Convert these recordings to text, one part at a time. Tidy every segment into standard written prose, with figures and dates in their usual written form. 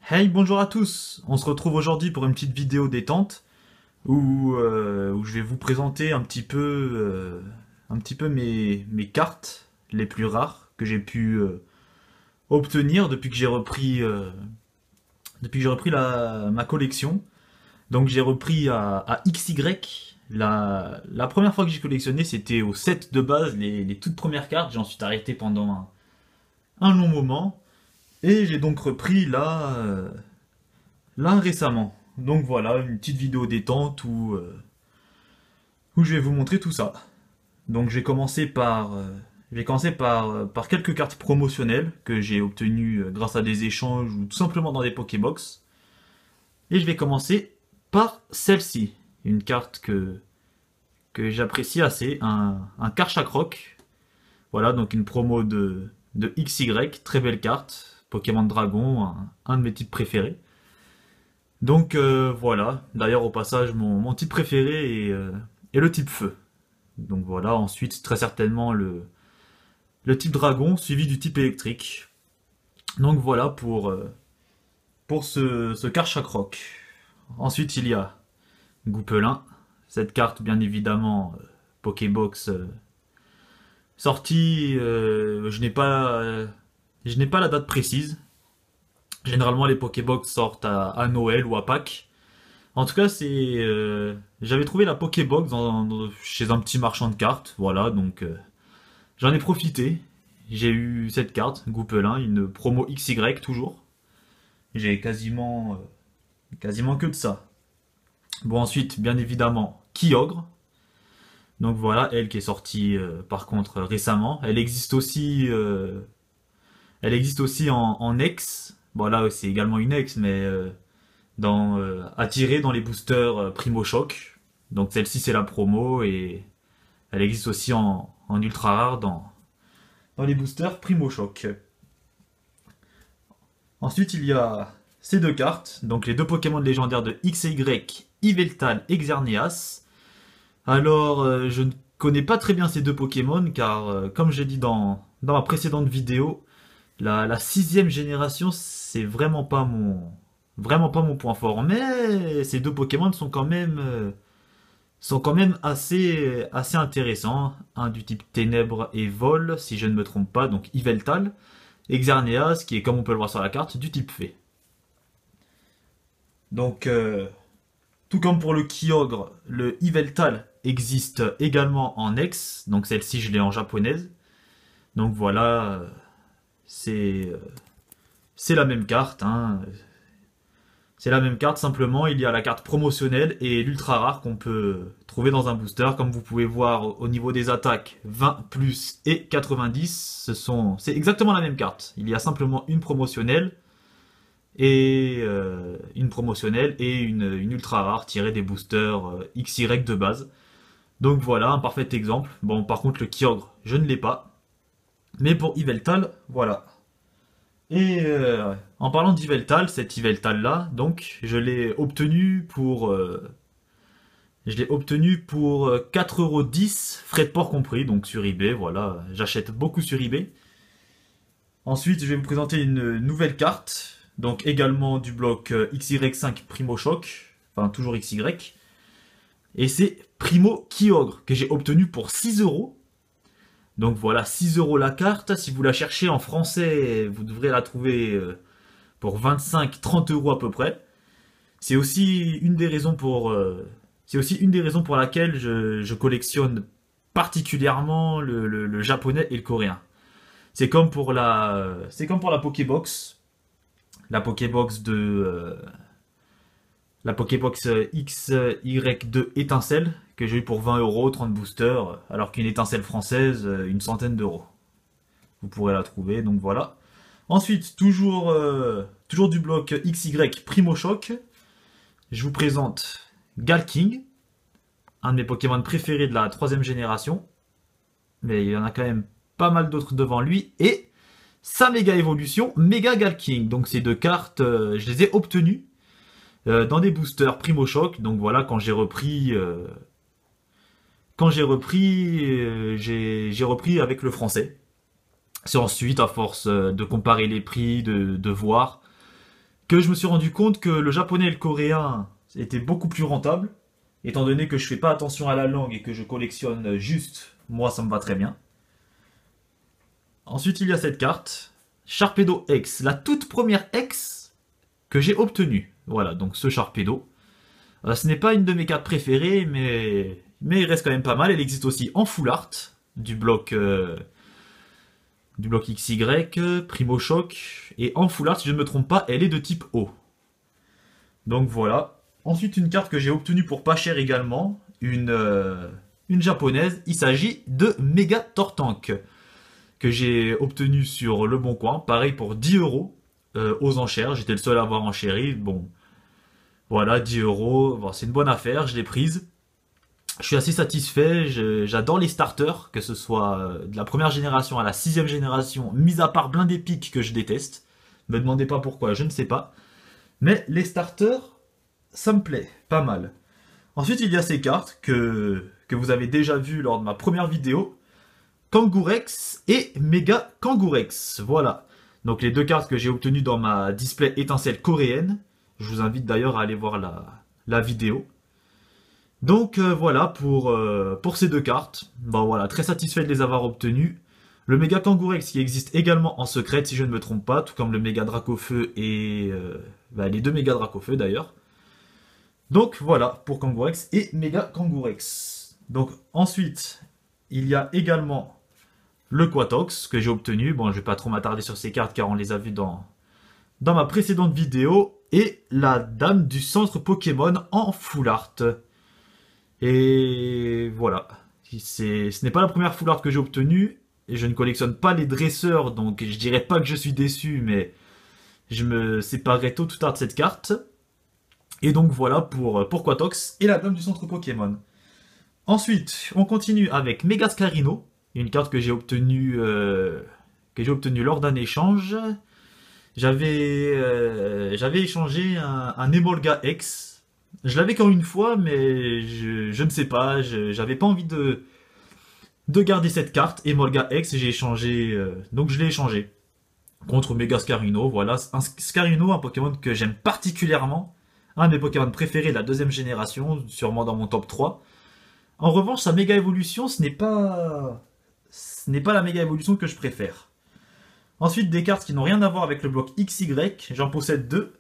Hey, bonjour à tous! On se retrouve aujourd'hui pour une petite vidéo détente où je vais vous présenter un petit peu mes cartes les plus rares que j'ai pu obtenir depuis que j'ai repris ma collection. Donc j'ai repris à XY. La première fois que j'ai collectionné, c'était au set de base, les toutes premières cartes. J'ai ensuite arrêté pendant un long moment. Et j'ai donc repris là récemment. Donc voilà, une petite vidéo détente où je vais vous montrer tout ça. Donc je vais commencer par quelques cartes promotionnelles que j'ai obtenues grâce à des échanges ou tout simplement dans des Pokébox. Et je vais commencer par celle-ci, une carte que j'apprécie assez, un Karchakroc. Voilà, donc une promo de XY, très belle carte, Pokémon Dragon, un de mes types préférés. Donc voilà, d'ailleurs au passage mon type préféré est le type feu. Donc voilà, ensuite très certainement le type dragon suivi du type électrique. Donc voilà pour ce Karchakroc. Ensuite il y a Goupelin, cette carte bien évidemment Pokébox sortie, je n'ai pas la date précise. Généralement les Pokébox sortent à Noël ou à Pâques. En tout cas, j'avais trouvé la Pokébox chez un petit marchand de cartes, voilà, donc j'en ai profité. J'ai eu cette carte, Goupelin, une promo XY toujours. J'ai quasiment que de ça. Bon, ensuite, bien évidemment, Kyogre. Donc voilà, elle qui est sortie par contre récemment. Elle existe aussi en X. Bon là, c'est également une X, mais attirée dans les boosters Primo Choc. Donc celle-ci c'est la promo et elle existe aussi en ultra rare dans les boosters Primo Choc. Ensuite il y a ces deux cartes, donc les deux Pokémon légendaires de X et Y, Yveltal et Xerneas. Alors je ne connais pas très bien ces deux Pokémon car comme j'ai dit dans ma précédente vidéo, la sixième génération c'est vraiment pas mon point fort. Mais ces deux Pokémon sont quand même assez intéressants. Un du type Ténèbres et Vol, si je ne me trompe pas, donc Yveltal. Et Xerneas, qui est comme on peut le voir sur la carte, du type Fée. Donc, tout comme pour le Kyogre, le Yveltal existe également en X. Donc celle-ci, je l'ai en japonaise. Donc voilà, c'est euh, c'est la même carte, hein. C'est la même carte, simplement il y a la carte promotionnelle et l'ultra rare qu'on peut trouver dans un booster. Comme vous pouvez voir au niveau des attaques, 20 plus et 90, c'est exactement la même carte. Il y a simplement une promotionnelle et une ultra rare tirée des boosters XY de base. Donc voilà, un parfait exemple. Bon, par contre le Kyogre, je ne l'ai pas. Mais pour Yveltal, voilà. Et en parlant d'Yveltal, cet Yveltal là, donc je l'ai obtenu pour 4,10 € frais de port compris, donc sur eBay, voilà, j'achète beaucoup sur eBay. Ensuite, je vais vous présenter une nouvelle carte, donc également du bloc XY5 Primo Choc, enfin toujours XY, et c'est Primo Kyogre que j'ai obtenu pour 6 €. Donc voilà, 6 € la carte. Si vous la cherchez en français, vous devrez la trouver pour 25-30 € à peu près. C'est aussi une des raisons c'est aussi une des raisons pour laquelle je collectionne particulièrement le japonais et le coréen. C'est comme pour la Pokébox la Pokébox XY2 étincelle que j'ai eu pour 20 €, 30 boosters, alors qu'une étincelle française, une centaine d'euros. Vous pourrez la trouver, donc voilà. Ensuite, toujours du bloc XY Primo Choc, je vous présente Galking, un de mes Pokémon préférés de la troisième génération, mais il y en a quand même pas mal d'autres devant lui, et sa méga évolution, Méga Galking. Donc ces deux cartes, je les ai obtenues dans des boosters Primo Choc, donc voilà, j'ai repris avec le français. C'est ensuite, à force de comparer les prix, de voir que je me suis rendu compte que le japonais et le coréen étaient beaucoup plus rentables, étant donné que je fais pas attention à la langue et que je collectionne juste, moi ça me va très bien. Ensuite, il y a cette carte, Sharpedo X, la toute première X que j'ai obtenue. Voilà, donc ce Sharpedo. Ce n'est pas une de mes cartes préférées, mais il reste quand même pas mal. Elle existe aussi en full art, du bloc XY, Primo Shock, et en full art, si je ne me trompe pas, elle est de type O. Donc voilà. Ensuite, une carte que j'ai obtenue pour pas cher également, une japonaise. Il s'agit de Mega Tortank, que j'ai obtenue sur Le Bon Coin. Pareil pour 10 euros aux enchères. J'étais le seul à avoir enchéri. Bon, voilà, 10 euros. Bon, c'est une bonne affaire, je l'ai prise. Je suis assez satisfait, j'adore les starters, que ce soit de la première génération à la sixième génération, mis à part blindé pique que je déteste. Me demandez pas pourquoi, je ne sais pas. Mais les starters, ça me plaît, pas mal. Ensuite, il y a ces cartes que vous avez déjà vues lors de ma première vidéo. Kangourex et Mega Kangourex, voilà. Donc les deux cartes que j'ai obtenues dans ma display étincelle coréenne. Je vous invite d'ailleurs à aller voir la vidéo. Donc voilà pour ces deux cartes. Bon voilà, très satisfait de les avoir obtenues. Le Mega Kangourex qui existe également en secrète si je ne me trompe pas, tout comme le Mega Dracofeu et les deux Mega Dracofeu d'ailleurs. Donc voilà pour Kangourex et Mega Kangourex. Donc ensuite, il y a également le Quatox que j'ai obtenu. Bon, je vais pas trop m'attarder sur ces cartes car on les a vues dans ma précédente vidéo. Et la Dame du Centre Pokémon en full art. Et voilà. Ce n'est pas la première full art que j'ai obtenue. Et je ne collectionne pas les dresseurs, donc je dirais pas que je suis déçu, mais je me séparerai tôt ou tard de cette carte. Et donc voilà pour Quatox et la Dame du Centre Pokémon. Ensuite, on continue avec Megascarino, une carte que j'ai obtenue lors d'un échange. J'avais échangé un Emolga X. Je l'avais qu'en une fois, mais je ne sais pas, j'avais pas envie de garder cette carte. Emolga X, j'ai échangé, donc je l'ai échangé contre Mega Scarino. Voilà, un Scarino, un Pokémon que j'aime particulièrement, un de mes Pokémon préférés de la deuxième génération, sûrement dans mon top 3. En revanche, sa méga évolution, ce n'est pas la méga évolution que je préfère. Ensuite, des cartes qui n'ont rien à voir avec le bloc XY, j'en possède deux.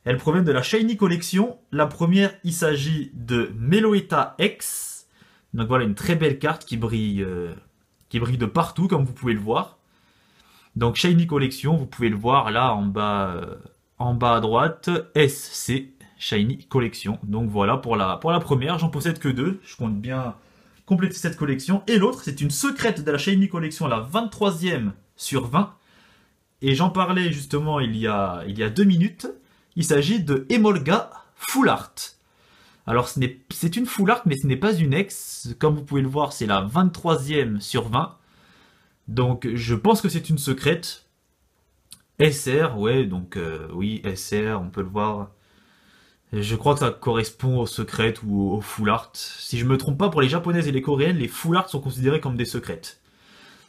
Elles proviennent de la Shiny Collection. La première, il s'agit de Meloetta X. Donc voilà, une très belle carte qui brille de partout, comme vous pouvez le voir. Donc Shiny Collection, vous pouvez le voir là en bas à droite, SC Shiny Collection. Donc voilà, pour la première, j'en possède que deux. Je compte bien compléter cette collection. Et l'autre, c'est une secrète de la Shiny Collection, la 23e sur 20. Et j'en parlais justement il y a 2 minutes. Il s'agit de Emolga Full Art. Alors c'est une Full Art, mais ce n'est pas une X. Comme vous pouvez le voir, c'est la 23e sur 20. Donc je pense que c'est une secrète. SR, ouais, donc oui, SR, on peut le voir. Je crois que ça correspond aux secrètes ou aux Full Art. Si je me trompe pas, pour les japonaises et les coréennes, les Full Art sont considérées comme des secrètes.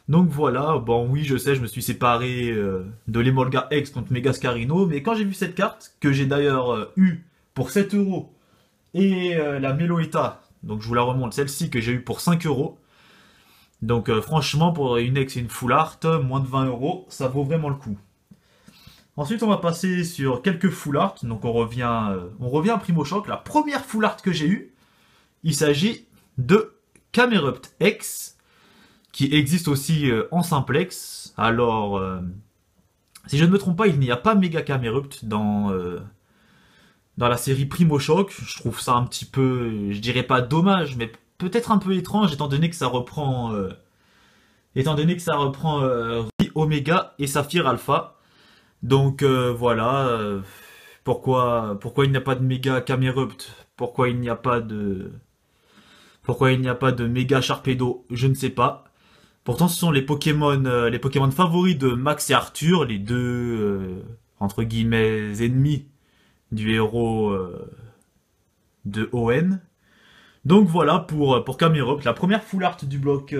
Donc voilà, bon oui je sais, je me suis séparé de l'Emolga X contre Megascarino, mais quand j'ai vu cette carte, que j'ai d'ailleurs eu pour 7 euros, et la Meloetta, donc je vous la remonte, celle-ci que j'ai eu pour 5 euros, donc franchement pour une X et une Full Art, moins de 20 euros, ça vaut vraiment le coup. Ensuite on va passer sur quelques Full Art, donc on revient à Primo Shock, la première Full Art que j'ai eue, il s'agit de Camerupt X, qui existe aussi en simplex. Alors, si je ne me trompe pas, il n'y a pas Mega Camerupt dans la série Primo Shock. Je trouve ça un petit peu, je dirais pas dommage, mais peut-être un peu étrange, étant donné que ça reprend Ruby Omega et Saphir Alpha. Donc voilà, pourquoi il n'y a pas de Mega Camerupt, pourquoi il n'y a pas de Mega Sharpedo, je ne sais pas. Pourtant, ce sont les Pokémon favoris de Max et Arthur, les deux, entre guillemets, ennemis du héros de ON. Donc voilà pour Camerupt, la première full art du bloc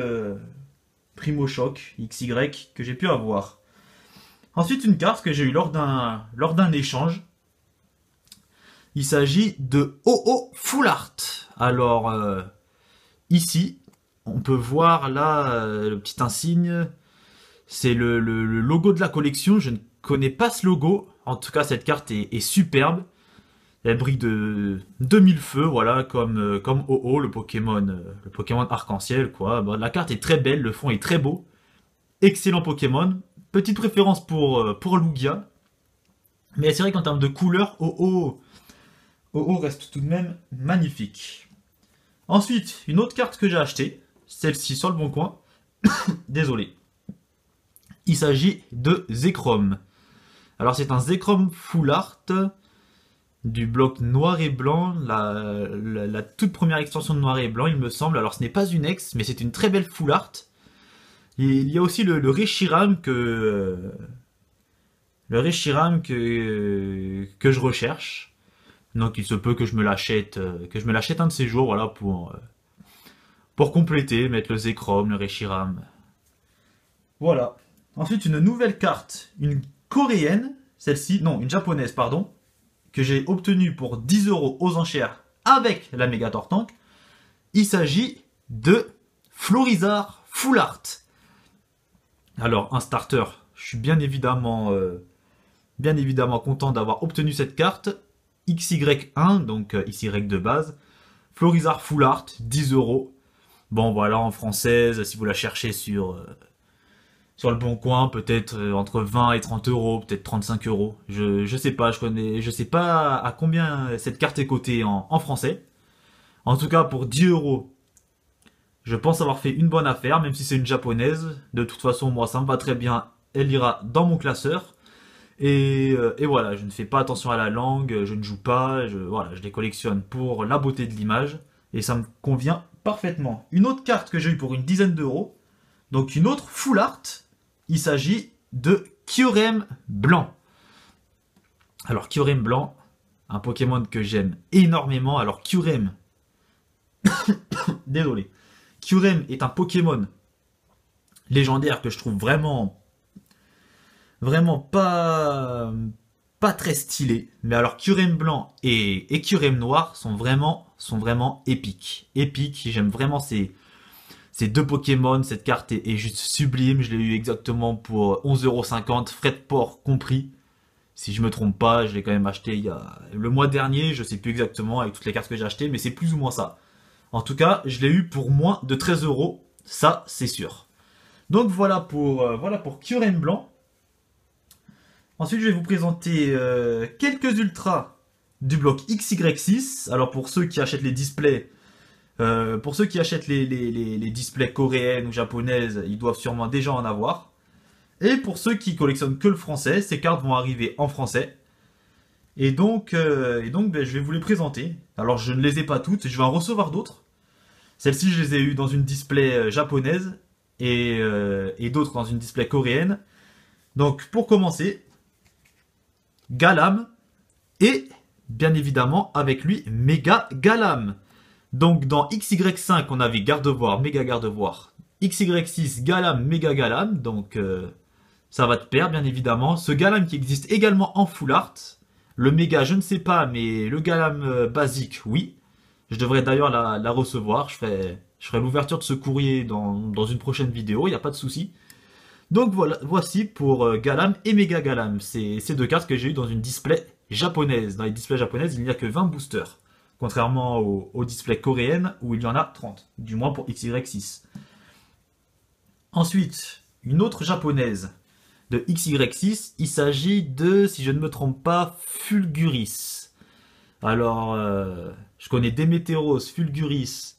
Primo Shock XY que j'ai pu avoir. Ensuite, une carte que j'ai eue lors d'un échange. Il s'agit de OO Full Art. Alors, ici, on peut voir là le petit insigne. C'est le logo de la collection. Je ne connais pas ce logo. En tout cas, cette carte est superbe. Elle brille de mille feux, voilà, comme OO, le Pokémon arc-en-ciel, quoi. Bon, la carte est très belle, le fond est très beau. Excellent Pokémon. Petite préférence pour Lugia. Mais c'est vrai qu'en termes de couleur, OO reste tout de même magnifique. Ensuite, une autre carte que j'ai achetée, celle-ci sur le bon coin. Désolé. Il s'agit de Zekrom. Alors c'est un Zekrom Full Art du bloc noir et blanc, la toute première extension de noir et blanc, il me semble. Alors ce n'est pas une ex, mais c'est une très belle Full Art. Et il y a aussi le Reshiram que je recherche. Donc il se peut que je me l'achète un de ces jours, voilà, pour compléter, mettre le Zekrom, le Reshiram. Voilà. Ensuite, une nouvelle carte, une coréenne, celle-ci, non, une japonaise, pardon, que j'ai obtenue pour 10 € aux enchères avec la Megator Tank. Il s'agit de Florizarre Full Art. Alors, un starter, je suis bien évidemment content d'avoir obtenu cette carte. XY1, donc XY de base. Florizarre Full Art, 10 €. Bon, voilà, en française, si vous la cherchez sur le bon coin, peut-être entre 20 et 30 €, peut-être 35 €. Je sais pas, je sais pas à combien cette carte est cotée en français. En tout cas, pour 10 €, je pense avoir fait une bonne affaire, même si c'est une japonaise. De toute façon, moi, ça me va très bien. Elle ira dans mon classeur. Et voilà, je ne fais pas attention à la langue, je ne joue pas, voilà, je les collectionne pour la beauté de l'image. Et ça me convient parfaitement. Une autre carte que j'ai eue pour une dizaine d'euros, donc une autre Full Art, il s'agit de Kyurem Blanc. Alors Kyurem Blanc, un Pokémon que j'aime énormément. Alors Kyurem, désolé, Kyurem est un Pokémon légendaire que je trouve vraiment pas très stylé. Mais alors Kyurem Blanc et Kyurem Noir sont vraiment épiques. Épiques, j'aime vraiment ces deux Pokémon. Cette carte est juste sublime. Je l'ai eu exactement pour 11,50 €, frais de port compris. Si je me trompe pas, je l'ai quand même acheté il y a le mois dernier, je sais plus exactement avec toutes les cartes que j'ai achetées, mais c'est plus ou moins ça. En tout cas, je l'ai eu pour moins de 13 €, ça c'est sûr. Donc voilà pour Kyurem Blanc. Ensuite, je vais vous présenter quelques ultras du bloc XY6. Alors pour ceux qui achètent les displays, les displays coréennes ou japonaises, ils doivent sûrement déjà en avoir. Et pour ceux qui collectionnent que le français, ces cartes vont arriver en français. Et donc, ben, je vais vous les présenter. Alors je ne les ai pas toutes, je vais en recevoir d'autres. Celles-ci, je les ai eues dans une display japonaise et d'autres dans une display coréenne. Donc pour commencer, Galam et bien évidemment avec lui Mega Galam. Donc dans XY5 on avait Gardevoir, Méga Gardevoir, XY6 Galam, Méga Galam, donc ça va de pair bien évidemment. Ce Galam qui existe également en Full Art, le Méga je ne sais pas, mais le Galam basique oui. Je devrais d'ailleurs la recevoir, je ferai l'ouverture de ce courrier dans une prochaine vidéo, il n'y a pas de souci. Donc voilà, voici pour Galam et Méga Galam, ces deux cartes que j'ai eues dans une display japonaise. Dans les displays japonaises, il n'y a que 20 boosters. Contrairement aux displays coréennes où il y en a 30, du moins pour XY6. Ensuite, une autre japonaise de XY6, il s'agit de, si je ne me trompe pas, Fulguris. Alors, je connais Démétéros, Fulguris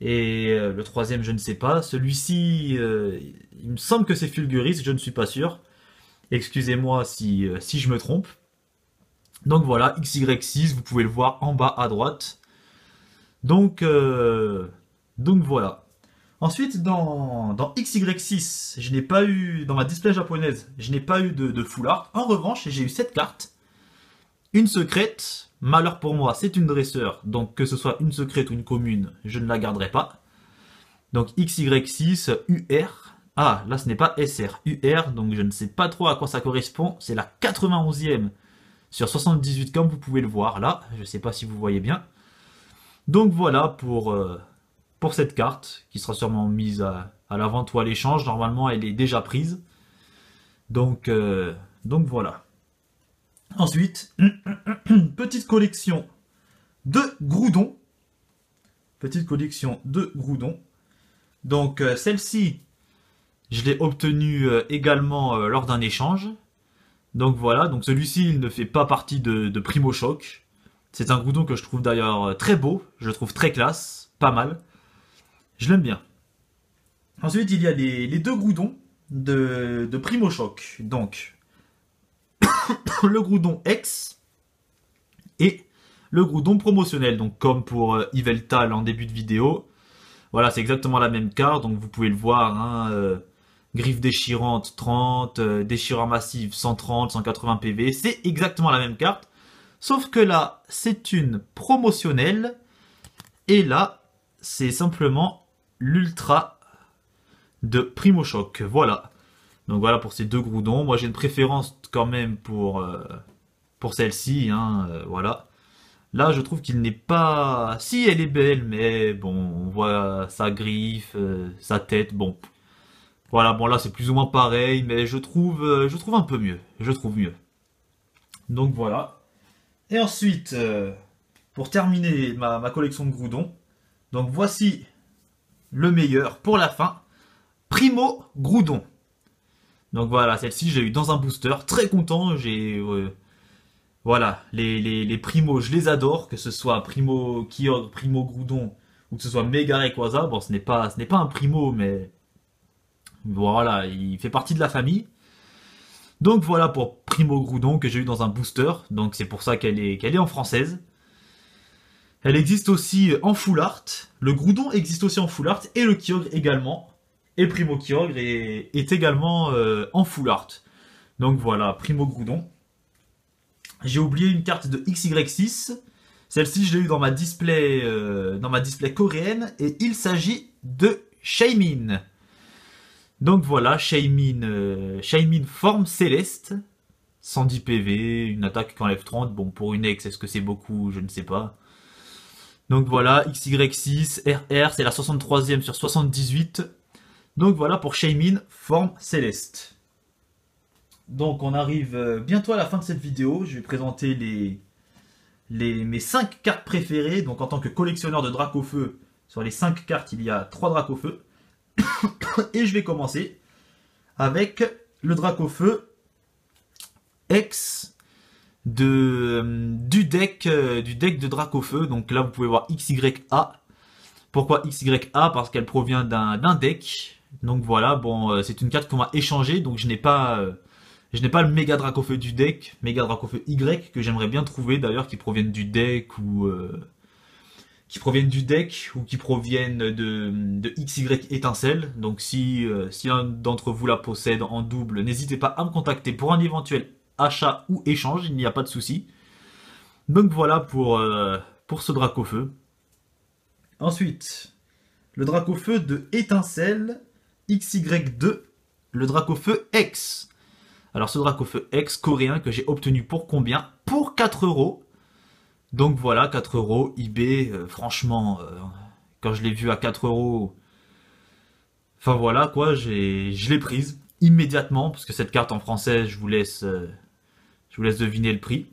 et le troisième je ne sais pas. Celui-ci, il me semble que c'est Fulguris, je ne suis pas sûr. Excusez-moi si je me trompe. Donc voilà, XY6, vous pouvez le voir en bas à droite. Donc voilà. Ensuite, dans XY6, je n'ai pas eu, dans ma display japonaise, je n'ai pas eu de Full Art. En revanche, j'ai eu cette carte. Une secrète, malheur pour moi, c'est une dresseur. Donc que ce soit une secrète ou une commune, je ne la garderai pas. Donc XY6 UR, Ah, là ce n'est pas SR, UR, donc je ne sais pas trop à quoi ça correspond. C'est la 91e sur 78 comme vous pouvez le voir là. Je ne sais pas si vous voyez bien. Donc voilà pour cette carte qui sera sûrement mise à la vente ou à l'échange. Normalement elle est déjà prise. Donc, donc voilà. Ensuite, petite collection de Groudon. Petite collection de Groudon. Donc celle-ci, je l'ai obtenue également lors d'un échange. Donc voilà, donc celui-ci il ne fait pas partie de Primo Choc. C'est un Groudon que je trouve d'ailleurs très beau, je le trouve très classe, pas mal. Je l'aime bien. Ensuite il y a les deux Groudons de Primo Choc. Donc le Groudon X et le Groudon promotionnel. Donc comme pour Yveltal en début de vidéo. Voilà, c'est exactement la même carte, donc vous pouvez le voir. Hein, griffe déchirante 30, déchirant massif 130, 180 PV. C'est exactement la même carte. Sauf que là, c'est une promotionnelle. Et là, c'est simplement l'ultra de Primo Choc. Voilà. Donc voilà pour ces deux Groudons. Moi, j'ai une préférence quand même pour celle-ci. Hein, voilà. Là, je trouve qu'il n'est pas... Si, elle est belle, mais bon, on voit sa griffe, sa tête, bon. Voilà, bon là, c'est plus ou moins pareil, mais je trouve un peu mieux. Je trouve mieux. Donc voilà. Et ensuite, pour terminer ma collection de Groudon, donc voici le meilleur pour la fin. Primo Groudon. Donc voilà, celle-ci, je l'ai eu dans un booster. Très content, voilà, les primos, je les adore, que ce soit Primo Kyogre, Primo Groudon, ou que ce soit Mega Rayquaza. Bon, ce n'est pas un primo, mais voilà, il fait partie de la famille. Donc voilà pour Primo Groudon que j'ai eu dans un booster. Donc c'est pour ça qu'elle est en française. Elle existe aussi en full art. Le Groudon existe aussi en full art et le Kyogre également. Et Primo Kyogre est également en full art. Donc voilà, Primo Groudon. J'ai oublié une carte de XY6. Celle-ci, je l'ai eu dans ma display coréenne. Et il s'agit de Shaymin. Donc voilà, Shaymin forme céleste. 110 PV, une attaque qui enlève 30. Bon, pour une ex, est-ce que c'est beaucoup? Je ne sais pas. Donc voilà, XY6, RR, c'est la 63e sur 78. Donc voilà pour Shaymin forme céleste. Donc on arrive bientôt à la fin de cette vidéo. Je vais présenter mes 5 cartes préférées. Donc en tant que collectionneur de Dracofeu, sur les 5 cartes, il y a 3 Dracofeu. Et je vais commencer avec le Dracofeu X du deck de Dracofeu. Donc là vous pouvez voir XYA. Pourquoi XYA? Parce qu'elle provient d'un deck. Donc voilà, bon, c'est une carte qu'on m'a échangée. Donc je n'ai pas le méga Dracofeu du deck, méga Dracofeu Y, que j'aimerais bien trouver d'ailleurs, qui proviennent du deck ou qui proviennent de XY étincelle. Donc si l'un d'entre vous la possède en double, n'hésitez pas à me contacter pour un éventuel achat ou échange, il n'y a pas de souci. Donc voilà pour ce Dracofeu. Ensuite, le Dracofeu de étincelle XY2, le Dracofeu X. Alors ce Dracofeu X coréen que j'ai obtenu pour combien? Pour 4 euros. Donc voilà, 4 euros, eBay, franchement, quand je l'ai vu à 4 euros, enfin voilà quoi, je l'ai prise immédiatement, parce que cette carte en français, je vous laisse deviner le prix.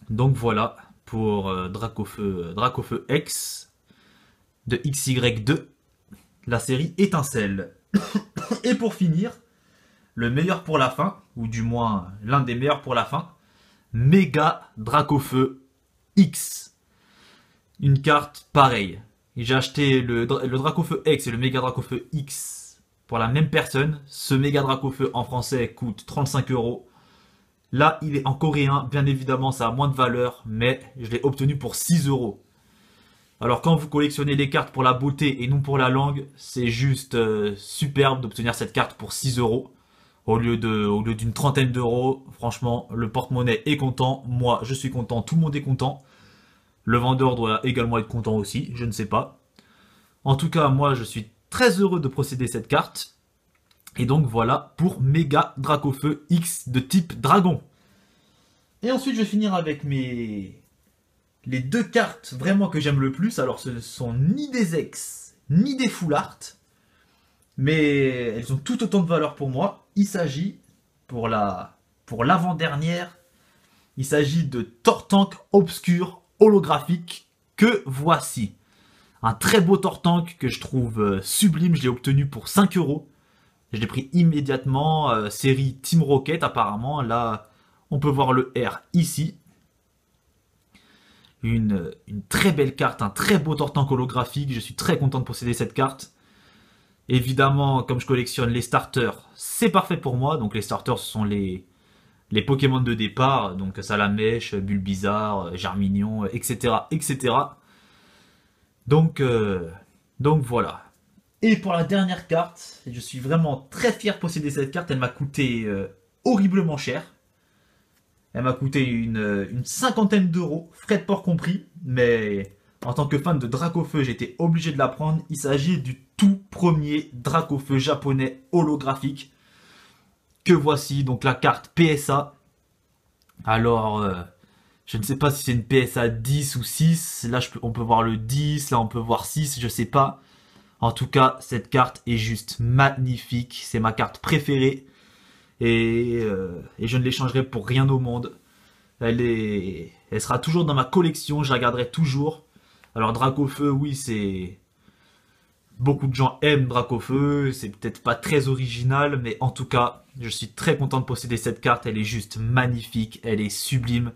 Donc voilà, pour Dracofeu X de XY2, la série étincelle. Et pour finir, le meilleur pour la fin, ou du moins l'un des meilleurs pour la fin, Méga Dracofeu X. Une carte pareille. J'ai acheté le Dracofeu X et le Méga Dracofeu X pour la même personne. Ce Méga Dracofeu en français coûte 35 euros. Là, il est en coréen. Bien évidemment, ça a moins de valeur, mais je l'ai obtenu pour 6 euros. Alors quand vous collectionnez les cartes pour la beauté et non pour la langue, c'est juste superbe d'obtenir cette carte pour 6 euros. Au lieu d'une trentaine d'euros, franchement, le porte-monnaie est content. Moi, je suis content. Tout le monde est content. Le vendeur doit également être content aussi. Je ne sais pas. En tout cas, moi, je suis très heureux de posséder cette carte. Et donc voilà pour Méga Dracofeu X de type dragon. Et ensuite je vais finir avec les deux cartes vraiment que j'aime le plus. Alors ce ne sont ni des ex, ni des full art, mais elles ont tout autant de valeur pour moi. Il s'agit, pour l'avant-dernière, il s'agit de Tortank obscur holographique que voici. Un très beau Tortank que je trouve sublime, je l'ai obtenu pour 5 euros. Je l'ai pris immédiatement, série Team Rocket apparemment. Là, on peut voir le R ici. Une très belle carte, un très beau Tortank holographique. Je suis très content de posséder cette carte. Évidemment, comme je collectionne les starters, c'est parfait pour moi. Donc les starters, ce sont les Pokémon de départ. Donc Salamèche, Bulbizarre, Germignon, etc. etc. Donc voilà. Et pour la dernière carte, je suis vraiment très fier de posséder cette carte. Elle m'a coûté horriblement cher. Elle m'a coûté une cinquantaine d'euros, frais de port compris. Mais en tant que fan de Dracofeu, j'étais obligé de la prendre. Il s'agit du tout premier Dracofeu japonais holographique. Que voici, donc la carte PSA. Alors, je ne sais pas si c'est une PSA 10 ou 6. Là, on peut voir le 10, là on peut voir 6, je sais pas. En tout cas, cette carte est juste magnifique. C'est ma carte préférée. Et je ne l'échangerai pour rien au monde. Elle sera toujours dans ma collection. Je la garderai toujours. Alors Dracofeu, oui, c'est... Beaucoup de gens aiment Dracofeu. C'est peut-être pas très original. Mais en tout cas, je suis très content de posséder cette carte. Elle est juste magnifique. Elle est sublime.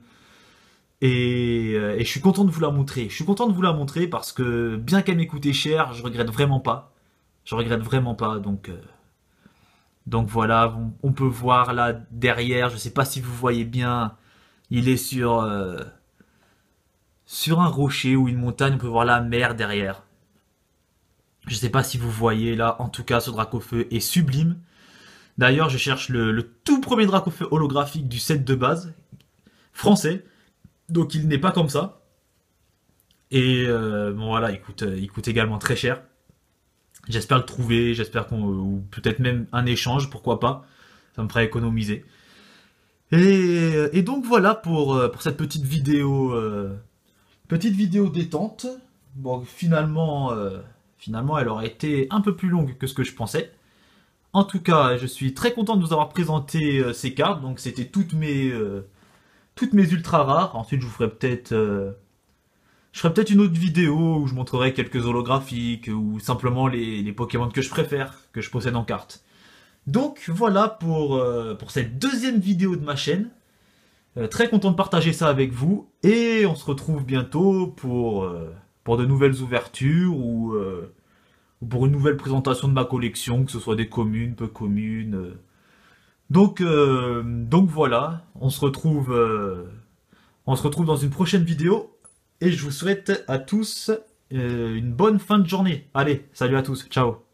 Et je suis content de vous la montrer. Je suis content de vous la montrer parce que bien qu'elle m'ait coûté cher, je regrette vraiment pas. Je regrette vraiment pas. Donc voilà, on peut voir là derrière. Je sais pas si vous voyez bien. Il est sur un rocher ou une montagne. On peut voir la mer derrière. Je sais pas si vous voyez là. En tout cas, ce Dracofeu est sublime. D'ailleurs, je cherche le tout premier Dracofeu holographique du set de base français. Donc il n'est pas comme ça. Et bon voilà, il coûte également très cher. J'espère le trouver, j'espère ou peut-être même un échange, pourquoi pas. Ça me fera économiser. Et donc voilà pour cette petite vidéo détente. Bon, finalement, elle aurait été un peu plus longue que ce que je pensais. En tout cas, je suis très content de vous avoir présenté ces cartes. Donc c'était toutes mes ultra rares. Ensuite, je ferai peut-être une autre vidéo où je montrerai quelques holographiques ou simplement les Pokémon que je préfère, que je possède en carte. Donc voilà pour cette deuxième vidéo de ma chaîne. Très content de partager ça avec vous. Et on se retrouve bientôt pour de nouvelles ouvertures ou pour une nouvelle présentation de ma collection, que ce soit des communes, peu communes. Donc voilà, on se retrouve dans une prochaine vidéo. Et je vous souhaite à tous une bonne fin de journée. Allez, salut à tous, ciao.